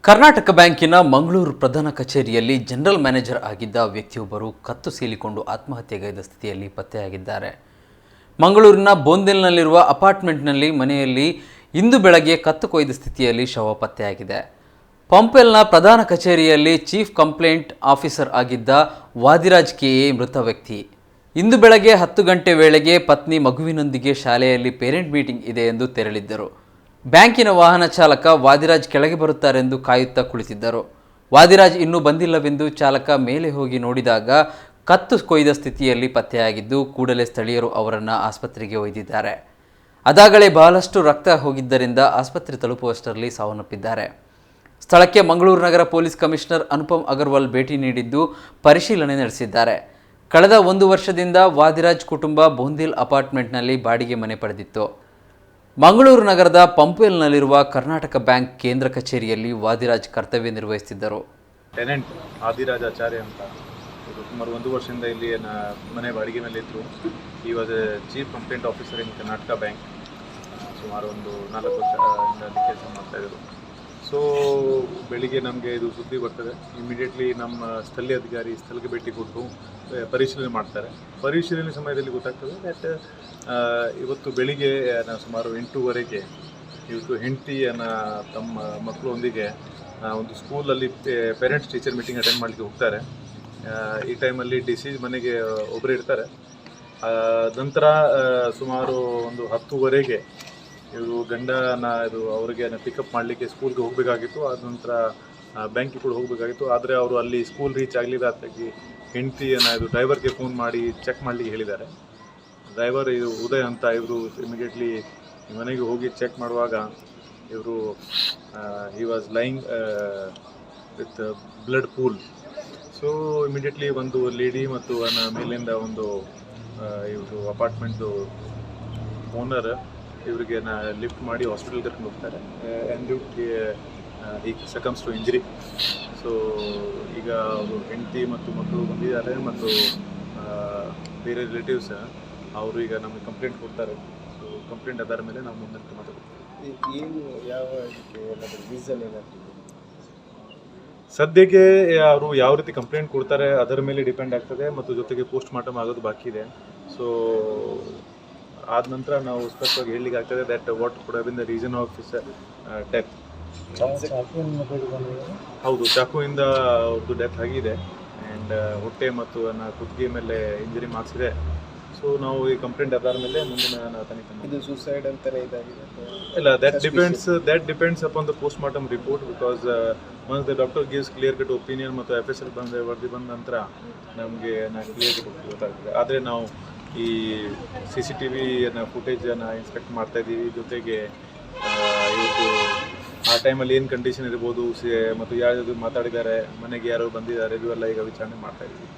ಕರ್ನಾಟಕ ಬ್ಯಾಂಕಿನ ಮಂಗಳೂರು ಪ್ರಧಾನ ಕಚೇರಿಯಲ್ಲಿ ಜನರಲ್ ಮ್ಯಾನೇಜರ್ ಆಗಿದ್ದ ವ್ಯಕ್ತಿಯೊಬ್ಬರು ಕತ್ತು ಸೀಳಿಕೊಂಡು ಆತ್ಮಹತ್ಯೆಗೈದ ಸ್ಥಿತಿಯಲ್ಲಿ ಪತ್ತೆಯಾಗಿದ್ದಾರೆ. ಮಂಗಳೂರಿನ ಬೋಂದಿಲ್ನಲ್ಲಿರುವ ಅಪಾರ್ಟ್ಮೆಂಟ್ನಲ್ಲಿ ಮನೆಯಲ್ಲಿ ಇಂದು ಬೆಳಗ್ಗೆ ಕತ್ತು ಕೊಯ್ದ ಸ್ಥಿತಿಯಲ್ಲಿ ಶವ ಪತ್ತೆಯಾಗಿದೆ. ಪಂಪೆಲ್ನ ಪ್ರಧಾನ ಕಚೇರಿಯಲ್ಲಿ ಚೀಫ್ ಕಂಪ್ಲೇಂಟ್ ಆಫೀಸರ್ ಆಗಿದ್ದ ವಾದಿರಾಜ್ ಕೆಎ ಮೃತ ವ್ಯಕ್ತಿ. ಇಂದು ಬೆಳಗ್ಗೆ 10 ಗಂಟೆ ವೇಳೆಗೆ ಪತ್ನಿ ಮಗುವಿನೊಂದಿಗೆ ಶಾಲೆಯಲ್ಲಿ ಪೇರೆಂಟ್ ಮೀಟಿಂಗ್ ಇದೆ ಎಂದು ತೆರಳಿದ್ದರು. ಬ್ಯಾಂಕಿನ ವಾಹನ ಚಾಲಕ ವಾದಿರಾಜ್ ಕೆಳಗೆ ಬರುತ್ತಾರೆಂದು ಕಾಯುತ್ತಾ ಕುಳಿತಿದ್ದರು. ವಾದಿರಾಜ್ ಇನ್ನೂ ಬಂದಿಲ್ಲವೆಂದು ಚಾಲಕ ಮೇಲೆ ಹೋಗಿ ನೋಡಿದಾಗ ಕತ್ತು ಕೊಯ್ದ ಸ್ಥಿತಿಯಲ್ಲಿ ಪತ್ತೆಯಾಗಿದ್ದು ಕೂಡಲೇ ಸ್ಥಳೀಯರು ಅವರನ್ನು ಆಸ್ಪತ್ರೆಗೆ ಒಯ್ದಿದ್ದಾರೆ. ಅದಾಗಲೇ ಬಹಳಷ್ಟು ರಕ್ತ ಹೋಗಿದ್ದರಿಂದ ಆಸ್ಪತ್ರೆ ತಲುಪುವಷ್ಟರಲ್ಲಿ ಸಾವನ್ನಪ್ಪಿದ್ದಾರೆ. ಸ್ಥಳಕ್ಕೆ ಮಂಗಳೂರು ನಗರ ಪೊಲೀಸ್ ಕಮಿಷನರ್ ಅನುಪಮ್ ಅಗರ್ವಾಲ್ ಭೇಟಿ ನೀಡಿದ್ದು ಪರಿಶೀಲನೆ ನಡೆಸಿದ್ದಾರೆ. ಕಳೆದ 1 ವರ್ಷದಿಂದ ವಾದಿರಾಜ್ ಕುಟುಂಬ ಬೋಂದಿಲ್ ಅಪಾರ್ಟ್ಮೆಂಟ್ನಲ್ಲಿ ಬಾಡಿಗೆ ಮನೆ ಪಡೆದಿತ್ತು. ಮಂಗಳೂರು ನಗರದ ಪಂಪೇಲ್ನಲ್ಲಿರುವ ಕರ್ನಾಟಕ ಬ್ಯಾಂಕ್ ಕೇಂದ್ರ ಕಚೇರಿಯಲ್ಲಿ ವಾದಿರಾಜ್ ಕರ್ತವ್ಯ ನಿರ್ವಹಿಸುತ್ತಿದ್ದರು. ಟೆನೆಂಟ್ ಆದಿರಾಜ್ ಆಚಾರ್ಯ ಅಂತ ಸುಮಾರು 1 ವರ್ಷದಿಂದ ಇಲ್ಲಿ ಮನೆ ಬಾಡಿಗೆ ಮೇಲೆ ಇದ್ದರು. ಈ was chief complaint officer in Karnataka bank. ಸುಮಾರು ಒಂದು 4 ವರ್ಷದಿಂದ ಅಲ್ಲಿ ಕೆಲಸ ಮಾಡ್ತಾಯಿದ್ರು. ಸೊ ಬೆಳಿಗ್ಗೆ ನಮಗೆ ಇದು ಸುದ್ದಿ ಬರ್ತದೆ. ಇಮಿಡಿಯೇಟ್ಲಿ ನಮ್ಮ ಸ್ಥಳೀಯ ಅಧಿಕಾರಿ ಸ್ಥಳಕ್ಕೆ ಭೇಟಿ ಕೊಟ್ಟು ಪರಿಶೀಲನೆ ಮಾಡ್ತಾರೆ. ಪರಿಶೀಲನೆ ಸಮಯದಲ್ಲಿ ಗೊತ್ತಾಗ್ತದೆ ದಟ್ ಇವತ್ತು ಬೆಳಿಗ್ಗೆ ಸುಮಾರು 8:15 ಇವತ್ತು ಹೆಂಡತಿಯನ್ನು ತಮ್ಮ ಮಕ್ಕಳೊಂದಿಗೆ ಒಂದು ಸ್ಕೂಲಲ್ಲಿ ಪೇರೆಂಟ್ಸ್ ಟೀಚರ್ ಮೀಟಿಂಗ್ ಅಟೆಂಡ್ ಮಾಡಲಿಕ್ಕೆ ಹೋಗ್ತಾರೆ. ಈ ಟೈಮಲ್ಲಿ ಡಿಸೀಸ್ ಮನೆಗೆ ಒಬ್ಬರು ಇರ್ತಾರೆ. ನಂತರ ಸುಮಾರು ಒಂದು 10:15 ಇವರು ಗಂಡನ ಅವರಿಗೆ ಪಿಕಪ್ ಮಾಡಲಿಕ್ಕೆ ಸ್ಕೂಲ್ಗೆ ಹೋಗಬೇಕಾಗಿತ್ತು. ಆದ ನಂತರ ಬ್ಯಾಂಕಿಗೆ ಕೂಡ ಹೋಗಬೇಕಾಗಿತ್ತು. ಆದರೆ ಅವರು ಅಲ್ಲಿ ಸ್ಕೂಲ್ ರೀಚ್ ಆಗಲಿದ್ದಾಗಿ ಹೆಂಡತಿಯನ್ನು ಡ್ರೈವರ್ಗೆ ಫೋನ್ ಮಾಡಿ ಚೆಕ್ ಮಾಡಲಿಕ್ಕೆ ಹೇಳಿದ್ದಾರೆ. ಡ್ರೈವರ್ ಇದು ಉದಯ್ ಅಂತ, ಇವರು ಇಮಿಡಿಯೇಟ್ಲಿ ಮನೆಗೆ ಹೋಗಿ ಚೆಕ್ ಮಾಡುವಾಗ ಇವರು he was lying with blood pool. So immediately ಒಂದು ಲೇಡಿ ಮತ್ತು ಮೇಲಿಂದ ಒಂದು ಇವರು ಅಪಾರ್ಟ್ಮೆಂಟ್ದು ಓನರ್ ಇವರಿಗೆ ಲಿಫ್ಟ್ ಮಾಡಿ ಹಾಸ್ಪಿಟಲ್ ಕರ್ಕೊಂಡು ಹೋಗ್ತಾರೆ. ಈ ಸಕಮ್ಸ್ ಟು ಇಂಜರಿ. ಸೊ ಈಗ ಅವರು ಹೆಂಡತಿ ಮತ್ತು ಮಕ್ಕಳು ಬಂದಿದ್ದಾರೆ ಮತ್ತು ಬೇರೆ ರಿಲೇಟಿವ್ಸ್ ಅವರು ಈಗ ನಮಗೆ ಕಂಪ್ಲೇಂಟ್ ಕೊಡ್ತಾರೆ. ಸೊ ಕಂಪ್ಲೇಂಟ್ ಆಧಾರ ಮೇಲೆ ನಾವು ಮುಂದೆ ಮಾತಾಡ್ತೀವಿ. ಏನು ಯಾವ ರೀಸನ್ ಏನಾಗ್ತದೆ ಸದ್ಯಕ್ಕೆ ಅವರು ಯಾವ ರೀತಿ ಕಂಪ್ಲೇಂಟ್ ಕೊಡ್ತಾರೆ ಅದರ ಮೇಲೆ ಡಿಪೆಂಡ್ ಆಗ್ತದೆ ಮತ್ತು ಜೊತೆಗೆ ಪೋಸ್ಟ್ ಮಾರ್ಟಮ್ ಆಗೋದು ಬಾಕಿ ಇದೆ. ಸೊ ಆದ ನಂತರ ನಾವು ಸ್ಪಷ್ಟವಾಗಿ ಹೇಳಲಿಕ್ಕೆ ಆಗ್ತದೆ that what could have been the reason of his death. ಹೌದು, ಚಾಕುವಿಂದ ಅವ್ರದ್ದು ಡೆತ್ ಆಗಿದೆ. ಆ್ಯಂಡ್ ಹೊಟ್ಟೆ ಮತ್ತು ಕುತ್ತಿಗೆ ಮೇಲೆ ಇಂಜರಿ ಮಾರ್ಕ್ಸ್ ಇದೆ. ಸೊ ನಾವು ಈ ಕಂಪ್ಲೇಂಟ್ ಆಧಾರ ಮೇಲೆ ಮುಂದಿನ ತನಿಖೆ. ಇದು ಸೂಸೈಡ್ ಅಂತಲೇ ಇದಾಗಿದೆ ಇಲ್ಲ, that depends upon the postmortem report because once the doctor gives clear cut opinion ಮತ್ತು FSL ವರದಿ ಬಂದ ನಂತರ ನಮಗೆ ಕ್ಲಿಯರ್ ಗೊತ್ತಾಗ್ತದೆ. ಆದರೆ ನಾವು ಈ CCTV ಫುಟೇಜನ್ನು ಇನ್ಸ್ಪೆಕ್ಟ್ ಮಾಡ್ತಾ ಇದ್ದೀವಿ. ಜೊತೆಗೆ ಇವತ್ತು ಆ ಟೈಮಲ್ಲಿ ಏನು ಕಂಡೀಷನ್ ಇರ್ಬೋದು ಮತ್ತು ಯಾರು ಮಾತಾಡಿದ್ದಾರೆ, ಮನೆಗೆ ಯಾರು ಬಂದಿದ್ದಾರೆ, ಇವೆಲ್ಲ ಈಗ ವಿಚಾರಣೆ ಮಾಡ್ತಾ ಇದ್ದೀವಿ.